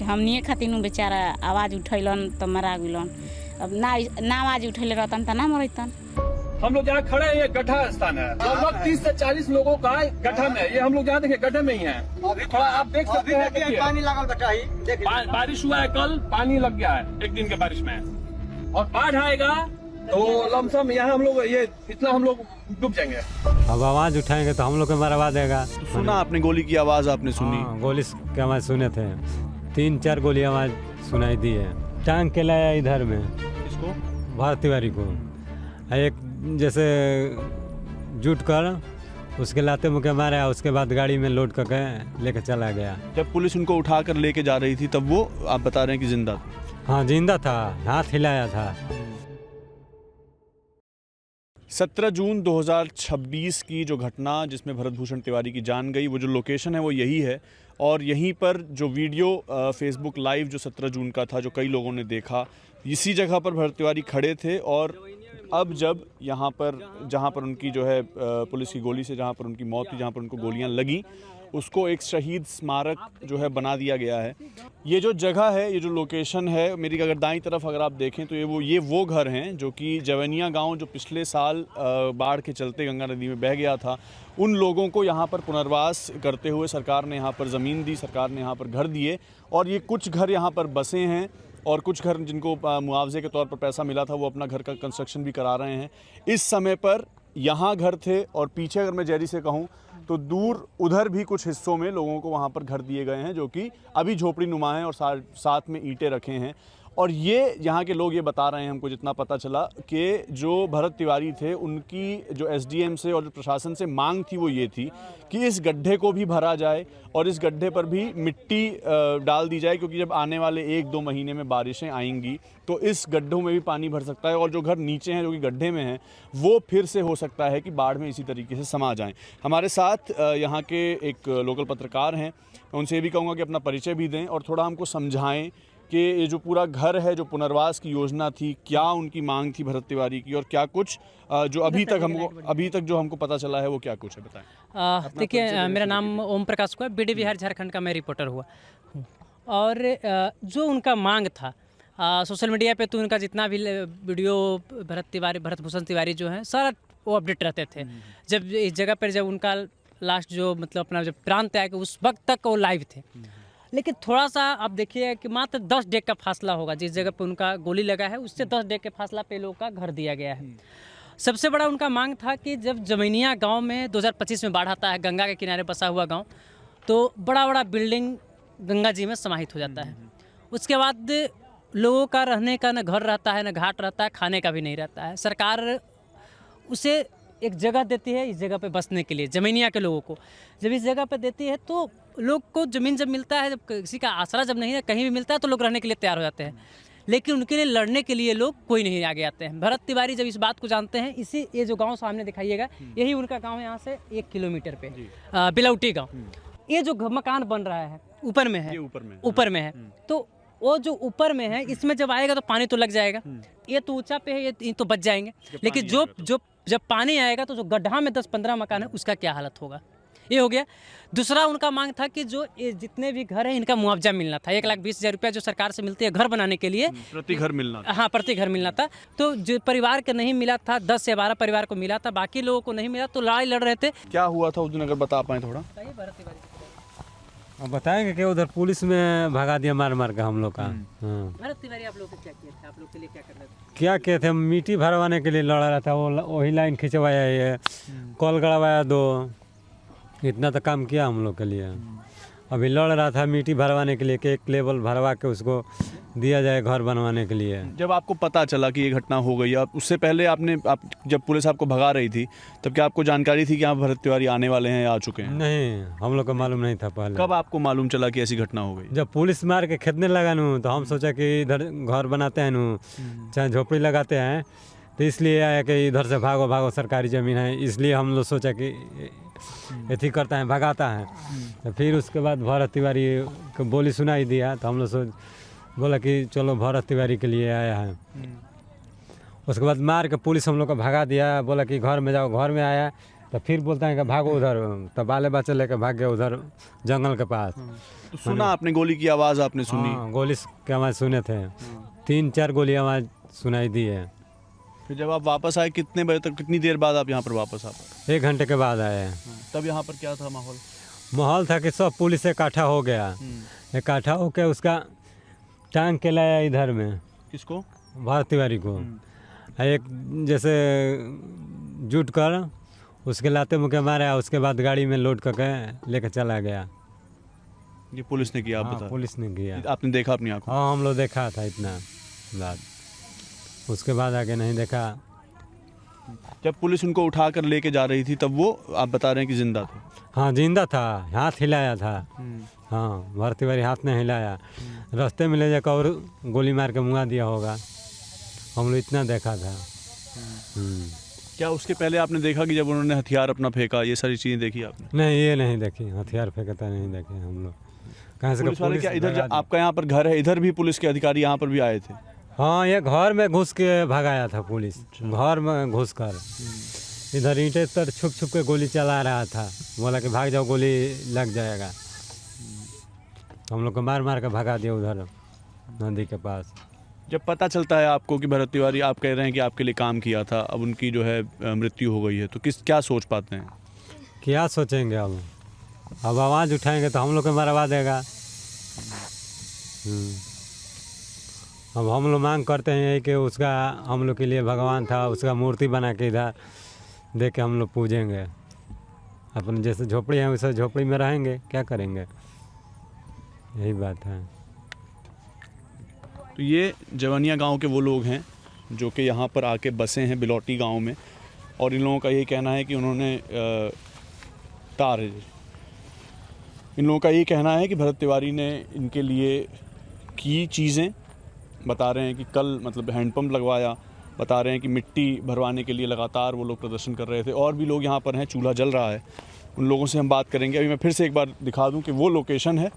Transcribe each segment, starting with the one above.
हमनिए खातिर नु बेचारा आवाज़ उठैलन तो मरा गइलन। अब ना आवाज़ उठैले रहतन त ना मरैतन। हम लोग जहाँ खड़े हैं ये गड्ढा स्थान है, लगभग 30 से 40 लोगों का गड्ढा में, ये हम लोग जहाँ देखिए गड्ढे में ही है। अभी थोड़ा आप देख सकते हैं पानी लगल बचा ही, बारिश हुआ है कल, पानी लग गया है एक दिन के बारिश में, और बाढ़ आएगा तो लमसम यहाँ हम लोग ये इतना हम लोग डूब जाएंगे। अब आवाज उठाएंगे तो हम लोग को मरवा देगा। सुना आपने गोली की आवाज आपने सुनी? गोली की आवाज सुने थे, 3-4 गोली आवाज सुनाई दी है। टांग के लाया इधर में इसको भारत तिवारी को, एक जैसे जुट कर उसके लाते मुके मारा, उसके बाद गाड़ी में लोड करके लेकर चला गया। जब पुलिस उनको उठाकर लेके जा रही थी तब वो आप बता रहे हैं कि जिंदा था? हाँ जिंदा था, हाथ हिलाया था। 17 जून 2026 की जो घटना जिसमें भरत भूषण तिवारी की जान गई, वो जो लोकेशन है वो यही है, और यहीं पर जो वीडियो फेसबुक लाइव जो 17 जून का था जो कई लोगों ने देखा, इसी जगह पर भरत तिवारी खड़े थे। और अब जब यहाँ पर जहाँ पर उनकी जो है पुलिस की गोली से जहाँ पर उनकी मौत हुई, जहाँ पर उनको गोलियाँ लगी, उसको एक शहीद स्मारक जो है बना दिया गया है। ये जो जगह है, ये जो लोकेशन है, मेरी अगर दाईं तरफ अगर आप देखें तो ये वो घर हैं जो कि जवनिया गांव जो पिछले साल बाढ़ के चलते गंगा नदी में बह गया था, उन लोगों को यहाँ पर पुनर्वास करते हुए सरकार ने यहाँ पर ज़मीन दी, सरकार ने यहाँ पर घर दिए, और ये कुछ घर यहाँ पर बसे हैं, और कुछ घर जिनको मुआवजे के तौर पर पैसा मिला था वो अपना घर का कंस्ट्रक्शन भी करा रहे हैं। इस समय पर यहाँ घर थे, और पीछे अगर मैं जैरी से कहूँ तो दूर उधर भी कुछ हिस्सों में लोगों को वहाँ पर घर दिए गए हैं जो कि अभी झोपड़ी नुमा हैं और साथ में ईंटें रखे हैं। और ये यहाँ के लोग ये बता रहे हैं, हमको जितना पता चला, कि जो भरत तिवारी थे उनकी जो एसडीएम से और जो प्रशासन से मांग थी वो ये थी कि इस गड्ढे को भी भरा जाए और इस गड्ढे पर भी मिट्टी डाल दी जाए, क्योंकि जब आने वाले 1-2 महीने में बारिशें आएंगी तो इस गड्ढों में भी पानी भर सकता है, और जो घर नीचे हैं जो कि गड्ढे में हैं वो फिर से हो सकता है कि बाढ़ में इसी तरीके से समा जाएं। हमारे साथ यहाँ के एक लोकल पत्रकार हैं, मैं उनसे ये भी कहूँगा कि अपना परिचय भी दें और थोड़ा हमको समझाएं कि ये जो पूरा घर है, जो पुनर्वास की योजना थी, क्या उनकी मांग थी भरत तिवारी की, और क्या कुछ जो अभी तक जो हमको पता चला है वो क्या कुछ है, बताएं। देखिए, मेरा नाम ओम प्रकाश हुआ, बीडी बिहार झारखंड का मैं रिपोर्टर हुआ हूँ, और जो उनका मांग था सोशल मीडिया पे तो उनका जितना भी वीडियो भरत भूषण तिवारी जो हैं सारा वो अपडेट रहते थे। जब इस जगह पर जब उनका लास्ट जो मतलब अपना जब प्राण त्याग के उस वक्त तक वो लाइव थे, लेकिन थोड़ा सा आप देखिए कि मात्र 10 डेग का फासला होगा जिस जगह पे उनका गोली लगा है, उससे 10 डेग के फासला पे लोगों का घर दिया गया है। सबसे बड़ा उनका मांग था कि जब जमीनिया गांव में 2025 में बाढ़ आता है, गंगा के किनारे बसा हुआ गांव, तो बड़ा बड़ा बिल्डिंग गंगा जी में समाहित हो जाता है। उसके बाद लोगों का रहने का न घर रहता है, न घाट रहता है, खाने का भी नहीं रहता है। सरकार उसे एक जगह देती है इस जगह पे बसने के लिए, जमीनिया के लोगों को जब इस जगह पे देती है तो लोग को ज़मीन जब मिलता है, जब किसी का आसरा जब नहीं है, कहीं भी मिलता है तो लोग रहने के लिए तैयार हो जाते हैं, लेकिन उनके लिए लड़ने के लिए लोग कोई नहीं आगे आते हैं। भरत तिवारी जब इस बात को जानते हैं, इसी ये जो गांव सामने दिखाइएगा, यही उनका गांव है, यहाँ से 1 किलोमीटर पे बिलौटी गांव। ये जो मकान बन रहा है ऊपर में है, ऊपर में है, तो वो जो ऊपर में है इसमें जब आएगा तो पानी तो लग जाएगा, ये तो ऊंचा पे है, ये तो बच जाएंगे, लेकिन जब पानी आएगा तो जो गड्ढा में 10-15 मकान है उसका क्या हालत होगा। ये हो गया। दूसरा उनका मांग था कि जो ये जितने भी घर हैं इनका मुआवजा मिलना था, 1,20,000 रुपया जो सरकार से मिलती है घर बनाने के लिए, प्रति घर मिलना था। हाँ, प्रति घर मिलना था। तो जो परिवार के नहीं मिला था, 10 से 12 परिवार को मिला था, बाकी लोगों को नहीं मिला, तो लड़ाई लड़ रहे थे। क्या हुआ था उस दिन, अगर बता पाएं थोड़ा। अब बताएंगे कि उधर पुलिस में भगा दिया मार के हम लोग का। भरत तिवारी आप लोग क्या किए थे, आप लोग के लिए क्या कर रहे थे? क्या किए थे, मिट्टी भरवाने के लिए लड़ रहा था, वो वही लाइन खिंचवाया, ये कॉल गड़वाया 2, इतना तो काम किया हम लोग के लिए। अभी लड़ रहा था मिट्टी भरवाने के लिए कि एक लेवल भरवा के उसको दिया जाए घर बनवाने के लिए। जब आपको पता चला कि ये घटना हो गई, आप उससे पहले जब पुलिस आपको भगा रही थी तब क्या आपको जानकारी थी कि यहाँ भरत तिवारी आने वाले हैं या आ चुके हैं? नहीं, हम लोग को मालूम नहीं था पहले। कब आपको मालूम चला कि ऐसी घटना हो गई? जब पुलिस मार के खेदने लगा नू तो हम सोचा कि इधर घर बनाते हैं नू, चाहे झोपड़ी लगाते हैं, तो इसलिए आया कि इधर से भागो सरकारी ज़मीन है, इसलिए हम लोग सोचा कि एथी करता है, भगाता है। तो फिर उसके बाद भरत तिवारी को बोली सुनाई दिया, तो हम लोग बोला कि चलो भरत तिवारी के लिए आया है। उसके बाद मार के पुलिस हम लोग को भगा दिया, बोला कि घर में जाओ, घर में आया, तो फिर बोलता है कि भागो उधर, तो बाले बच्चे लेकर भाग गए उधर जंगल के पास। तो सुना आपने गोली की आवाज़ आपने सुनी? हाँ, गोली की आवाज़ सुने थे, 3-4 गोली आवाज़ सुनाई दी है। फिर जब आप वापस आए कितने बजे तक, कितनी देर बाद आप यहाँ पर वापस आ पाए? 1 घंटे के बाद आए। तब यहाँ पर क्या था माहौल? माहौल था कि सब पुलिस इकट्ठा हो गया, इकट्ठा होकर उसका टांग के लाया इधर में। किसको? भारत तिवारी को। एक जैसे जुट कर उसके लाते मुके मारा, उसके बाद गाड़ी में लोड करके लेकर चला गया। ये पुलिस ने किया? आप हाँ, बता। पुलिस ने किया। आपने देखा अपनी आंखों? हाँ, हम लोग देखा था इतना बात, उसके बाद आगे नहीं देखा। जब पुलिस उनको उठा कर लेके जा रही थी तब वो आप बता रहे हैं कि जिंदा थे? हाँ, जिंदा था, हाथ हिलाया था। हाँ, भारत तिवारी हाथ नहीं हिलाया, रास्ते में ले जाकर और गोली मार के मुआ दिया होगा, हम लोग इतना देखा था। क्या उसके पहले आपने देखा कि जब उन्होंने हथियार अपना फेंका, ये सारी चीज़ें देखी आपने? नहीं, ये नहीं देखी, हथियार फेंकता नहीं देखे हम लोग। कहाँ से पुलिस वाले क्या इधर भगा दी। आपका यहाँ पर घर है, इधर भी पुलिस के अधिकारी यहाँ पर भी आए थे? हाँ, ये घर में घुस के भगाया था पुलिस, घर में घुस कर इधर ईंटें तर छुप छुप के गोली चला रहा था, बोला कि भाग जाओ गोली लग जाएगा। हम लोग को मार मार के भगा दिया उधर नदी के पास। जब पता चलता है आपको कि भरत तिवारी, आप कह रहे हैं कि आपके लिए काम किया था, अब उनकी जो है मृत्यु हो गई है, तो क्या सोच पाते हैं? क्या सोचेंगे अब आवाज़ उठाएंगे तो हम लोग को मरवा देगा। अब हम लोग मांग करते हैं कि उसका, हम लोग के लिए भगवान था, उसका मूर्ति बना के इधर दे के हम लोग पूजेंगे। अपन जैसे झोपड़ी है वैसे झोपड़ी में रहेंगे, क्या करेंगे, यही बात है। तो ये जवानिया गांव के वो लोग हैं जो कि यहाँ पर आके बसे हैं बिलौटी गांव में, और इन लोगों का ये कहना है कि उन्होंने इन लोगों का ये कहना है कि भरत तिवारी ने इनके लिए की चीज़ें। बता रहे हैं कि कल मतलब हैंडपम्प लगवाया, बता रहे हैं कि मिट्टी भरवाने के लिए लगातार वो लोग प्रदर्शन कर रहे थे, और भी लोग यहाँ पर हैं, चूल्हा जल रहा है। उन लोगों से हम बात करेंगे। अभी मैं फिर से एक बार दिखा दूँ कि वो लोकेशन है,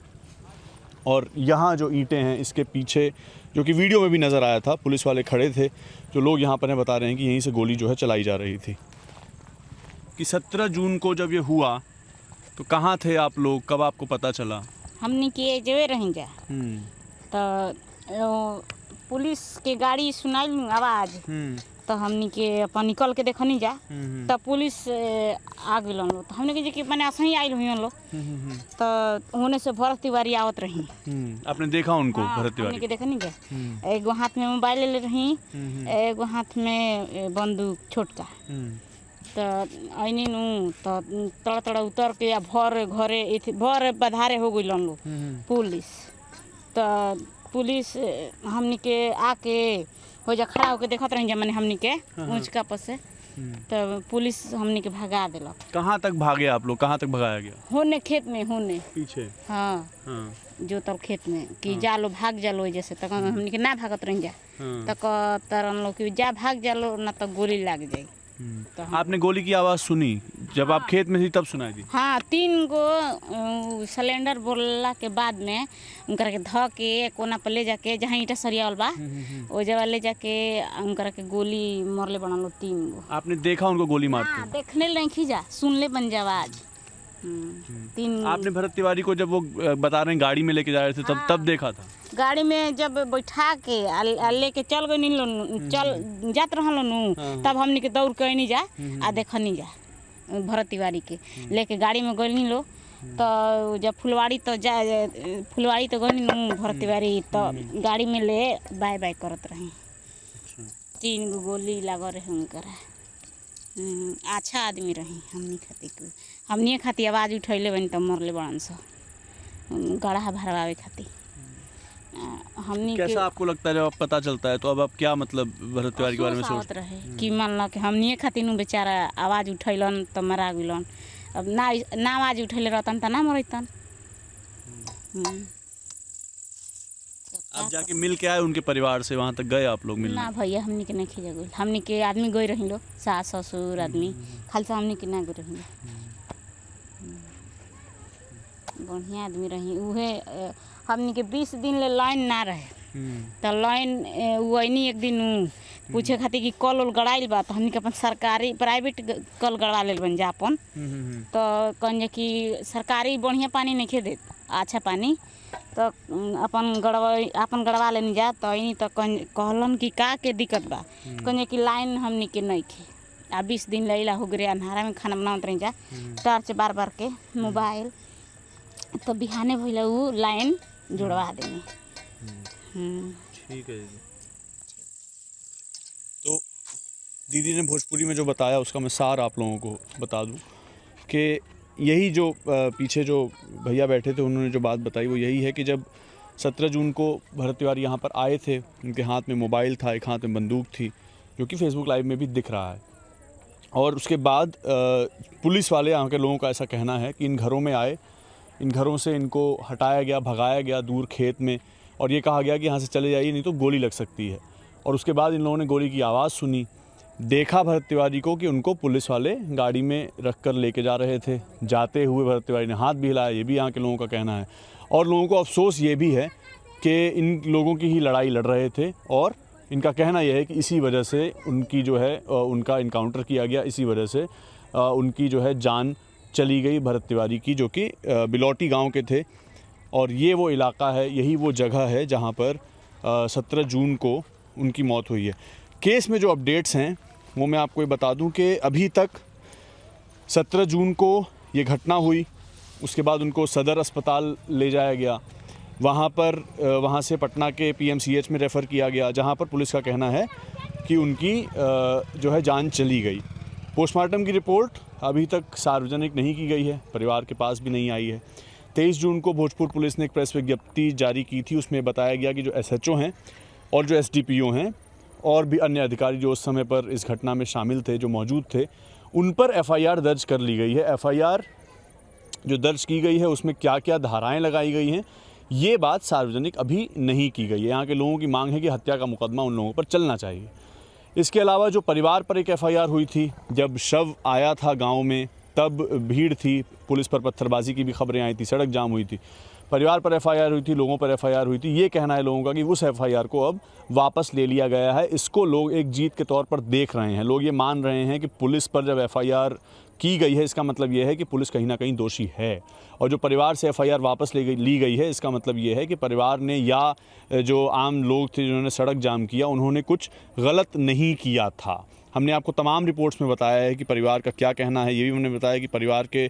और यहाँ जो ईंटें हैं इसके पीछे, जो कि वीडियो में भी नज़र आया था, पुलिस वाले खड़े थे, जो लोग यहाँ पर हैं बता रहे हैं कि यहीं से गोली जो है चलाई जा रही थी। कि 17 जून को जब ये हुआ तो कहाँ थे आप लोग, कब आपको पता चला? हमने किए जवे रहेंगे तो पुलिस के गाड़ी सुनाई आवाज़, तो हमने के अपन निकल के देखनी जा, तब पुलिस आ गई लोग, तो हमने के मैंने ऐसे ही आई हुई लोग, तो होने से भरत तिवारी आवत रही। आपने देखा उनको? हाँ, भरत तिवारी हमने के देखनी जा, एगो हाथ में मोबाइल ले रही, एगो हाथ में बंदूक छोटका, तो ऐनी नू तो तड़ा तड़ा उतर के या भर घरे भर बधारे हो गई लोग पुलिस। तो पुलिस हमनी के आके हो जा खड़ा होके देखत रही, मैंने हमनी के ऊँचका पर से, तो पुलिस हमनी के भगा दिलक। कहाँ तक भागे आप लोग, कहाँ तक भगाया गया? होने खेत में, होने पीछे। हाँ, जो तब खेत में कि जालो भाग जालो, जैसे तक हमनी के ना भागत रही जा, तक तरन लोग कि जा भाग जालो ना तो गोली लग जाए। तो आपने गोली की आवाज़ सुनी जब आप खेत में थी, तब सुनाई दी? हाँ, 3 गो सिलेंडर बोलला के बाद में उनकर के ध के कोना पर ले जाके जहाँ ईटा सरियावल बा वो जगह ले जाके उनकर के गोली मरले बना लो 3 गो। आपने देखा उनको गोली मारते? हाँ, देखने नहीं खींचा, सुनले बन जा आवाज। 3 आपने भरत तिवारी को जब वो बता रहे हैं गाड़ी में लेके जा रहे थे तब देखा था? गाड़ी में जब बैठा के लेके चल गए नी लोग, चल जात रहल नु, तब हमनी के दौड़ के नहीं जा आ देखनी जा भरत तिवारी के लेके गाड़ी में गई लो, तो जब फुलवाड़ी तो गई नु भरत तिवारी, तो गाड़ी में ले बाय बाय करत रही। 3 गो गोली लगा रहे उनकर। अच्छा आदमी रही, हमनी खाती आवाज़ उठैले बनी तब मरले बड़न स गढ़ा भरवावे खाती। हमनी कैसा आपको लगता है जब पता चलता है, तो अब आप क्या मतलब भरत तिवारी के बारे में सोचते रहे कि मान लो कि हमनी खातिर नु बेचारा आवाज़ उठैलन तो मरा गइलन, अब ना आवाज़ उठैले रहतन तो ना मरतन। आप जाके मिल के आए उनके परिवार से, वहाँ तक गए आप लोग मिलने? ना भैया, हमनी के नहीं खींचा गई, हमनी के आदमी गई रही लो, सास ससुर आदमी, खालसा हमनी के ना गई रही। बढ़िया आदमी रही उहे। हमनी के 20 दिन ले लाइन ना रहे, तो लाइन वही एक दिन पूछे खातिर कि कल उल गड़ाइल बा, तो हमनी के अपन सरकारी प्राइवेट कल गड़वा लेल बन जा अपन। तो कहन कि सरकारी बढ़िया पानी नहीं देत, अच्छा पानी, तो अपन गड़वा लेनी जा। तो इन तो कहलन कि का के दिक्कत बा, कहन कि लाइन हमनी के नहीं खे, आ 20 दिन लैला हो गए अन्हारा में खाना बनावत रही जा, टॉर्च बार बार के मोबाइल। तो बिहाने भइला उ लाइन जुड़वा देनी। ठीक है दीदी। तो दीदी ने भोजपुरी में जो बताया उसका मैं सार आप लोगों को बता दूं कि यही जो पीछे जो भैया बैठे थे उन्होंने जो बात बताई वो यही है कि जब 17 जून को भरत तिवारी यहाँ पर आए थे, उनके हाथ में मोबाइल था, एक हाथ में बंदूक थी, जो कि फेसबुक लाइव में भी दिख रहा है। और उसके बाद पुलिस वाले यहाँ के लोगों का ऐसा कहना है कि इन घरों में आए, इन घरों से इनको हटाया गया, भगाया गया दूर खेत में, और ये कहा गया कि यहाँ से चले जाइए नहीं तो गोली लग सकती है। और उसके बाद इन लोगों ने गोली की आवाज़ सुनी, देखा भरत तिवारी को कि उनको पुलिस वाले गाड़ी में रख कर लेके जा रहे थे। जाते हुए भरत तिवारी ने हाथ भी हिलाया, ये भी यहाँ के लोगों का कहना है। और लोगों को अफसोस ये भी है कि इन लोगों की ही लड़ाई लड़ रहे थे, और इनका कहना यह है कि इसी वजह से उनकी जो है उनका इनकाउंटर किया गया, इसी वजह से उनकी जो है जान चली गई भरत तिवारी की, जो कि बिलौटी गांव के थे। और ये वो इलाका है, यही वो जगह है जहां पर 17 जून को उनकी मौत हुई है। केस में जो अपडेट्स हैं वो मैं आपको ये बता दूं कि अभी तक 17 जून को ये घटना हुई, उसके बाद उनको सदर अस्पताल ले जाया गया, वहाँ से पटना के PMCH में रेफ़र किया गया, जहाँ पर पुलिस का कहना है कि उनकी जो है जान चली गई। पोस्टमार्टम की रिपोर्ट अभी तक सार्वजनिक नहीं की गई है, परिवार के पास भी नहीं आई है। 23 जून को भोजपुर पुलिस ने एक प्रेस विज्ञप्ति जारी की थी, उसमें बताया गया कि जो SHO हैं और जो SDPO हैं और भी अन्य अधिकारी जो उस समय पर इस घटना में शामिल थे, जो मौजूद थे, उन पर FIR दर्ज कर ली गई है। FIR जो दर्ज की गई है उसमें क्या क्या धाराएं लगाई गई हैं, ये बात सार्वजनिक अभी नहीं की गई है। यहाँ के लोगों की मांग है कि हत्या का मुकदमा उन लोगों पर चलना चाहिए। इसके अलावा जो परिवार पर एक FIR हुई थी, जब शव आया था गांव में तब भीड़ थी, पुलिस पर पत्थरबाजी की भी खबरें आई थी, सड़क जाम हुई थी, परिवार पर FIR हुई थी, लोगों पर FIR हुई थी। ये कहना है लोगों का कि उस FIR को अब वापस ले लिया गया है। इसको लोग एक जीत के तौर पर देख रहे हैं। लोग ये मान रहे हैं कि पुलिस पर जब FIR की गई है, इसका मतलब ये है कि पुलिस कहीं ना कहीं दोषी है। और जो परिवार से FIR वापस ली गई है, इसका मतलब ये है कि परिवार ने या जो आम लोग थे जिन्होंने सड़क जाम किया, उन्होंने कुछ गलत नहीं किया था। हमने आपको तमाम रिपोर्ट्स में बताया है कि परिवार का क्या कहना है। ये भी हमने बताया कि परिवार के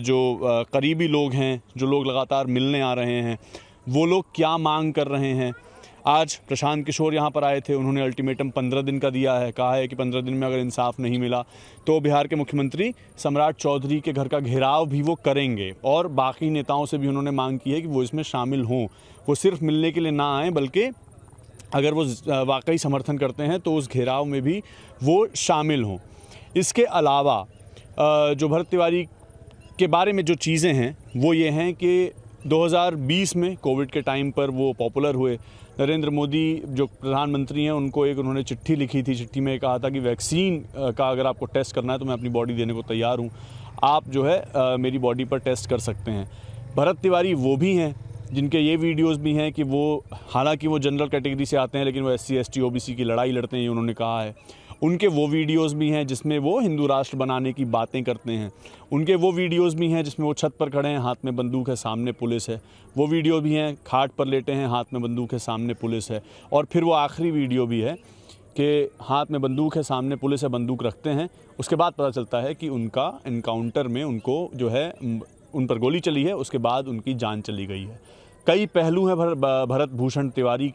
जो करीबी लोग हैं, जो लोग लगातार मिलने आ रहे हैं, वो लोग क्या मांग कर रहे हैं। आज प्रशांत किशोर यहाँ पर आए थे, उन्होंने अल्टीमेटम 15 दिन का दिया है, कहा है कि 15 दिन में अगर इंसाफ नहीं मिला तो बिहार के मुख्यमंत्री सम्राट चौधरी के घर का घेराव भी वो करेंगे। और बाकी नेताओं से भी उन्होंने मांग की है कि वो इसमें शामिल हों, वो सिर्फ मिलने के लिए ना आएँ, बल्कि अगर वो वाकई समर्थन करते हैं तो उस घेराव में भी वो शामिल हों। इसके अलावा जो भरत तिवारी के बारे में जो चीज़ें हैं वो ये हैं कि 2020 में कोविड के टाइम पर वो पॉपुलर हुए। नरेंद्र मोदी जो प्रधानमंत्री हैं उनको एक उन्होंने चिट्ठी लिखी थी, चिट्ठी में कहा था कि वैक्सीन का अगर आपको टेस्ट करना है तो मैं अपनी बॉडी देने को तैयार हूँ, आप जो है मेरी बॉडी पर टेस्ट कर सकते हैं। भरत तिवारी वो भी हैं जिनके ये वीडियोस भी हैं कि वो हालांकि वो जनरल कैटेगरी से आते हैं लेकिन वो SC ST OBC की लड़ाई लड़ते हैं, ये उन्होंने कहा है। उनके वो वीडियोस भी हैं जिसमें वो हिंदू राष्ट्र बनाने की बातें करते हैं। उनके वो वीडियोस भी हैं जिसमें वो छत पर खड़े हैं, हाथ में बंदूक है, सामने पुलिस है। वो वीडियो भी हैं खाट पर लेटे हैं, हाथ में बंदूक है, सामने पुलिस है। और फिर वो आखिरी वीडियो भी है कि हाथ में बंदूक है, सामने पुलिस है, बंदूक रखते हैं। उसके बाद पता चलता है कि उनका इनकाउंटर में उनको जो है उन पर गोली चली है, उसके बाद उनकी जान चली गई है। कई पहलू हैं भरत भूषण तिवारी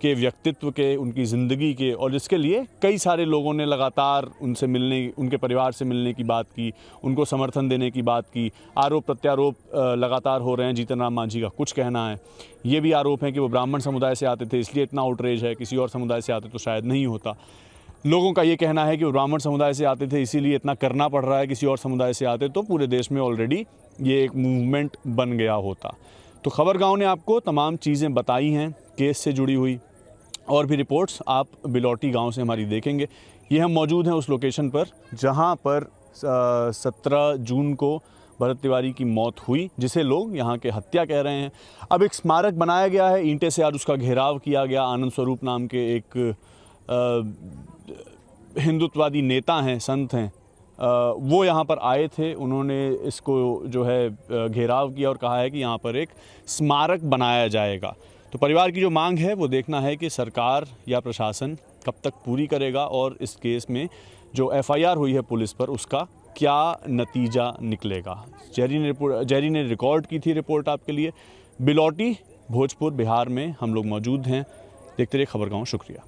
के व्यक्तित्व के, उनकी ज़िंदगी के, और जिसके लिए कई सारे लोगों ने लगातार उनसे मिलने, उनके परिवार से मिलने की बात की, उनको समर्थन देने की बात की। आरोप प्रत्यारोप लगातार हो रहे हैं। जीतन राम मांझी का कुछ कहना है, ये भी आरोप है कि वो ब्राह्मण समुदाय से आते थे इसलिए इतना आउटरेज है, किसी और समुदाय से आते तो शायद नहीं होता। लोगों का ये कहना है कि वो ब्राह्मण समुदाय से आते थे इसीलिए इतना करना पड़ रहा है, किसी और समुदाय से आते तो पूरे देश में ऑलरेडी ये एक मूवमेंट बन गया होता। तो खबर गांव ने आपको तमाम चीज़ें बताई हैं केस से जुड़ी हुई, और भी रिपोर्ट्स आप बिलौटी गांव से हमारी देखेंगे। ये हम मौजूद हैं उस लोकेशन पर जहां पर 17 जून को भरत तिवारी की मौत हुई, जिसे लोग यहाँ के हत्या कह रहे हैं। अब एक स्मारक बनाया गया है ईंटें से, आज उसका घेराव किया गया। आनंद स्वरूप नाम के एक हिंदुत्ववादी नेता हैं, संत हैं, वो यहाँ पर आए थे। उन्होंने इसको जो है घेराव किया और कहा है कि यहाँ पर एक स्मारक बनाया जाएगा। तो परिवार की जो मांग है वो देखना है कि सरकार या प्रशासन कब तक पूरी करेगा और इस केस में जो FIR हुई है पुलिस पर उसका क्या नतीजा निकलेगा। जेरी ने रिकॉर्ड की थी रिपोर्ट आपके लिए। बिलौटी, भोजपुर, बिहार में हम लोग मौजूद हैं। देखते रहिए खबरगांव। शुक्रिया।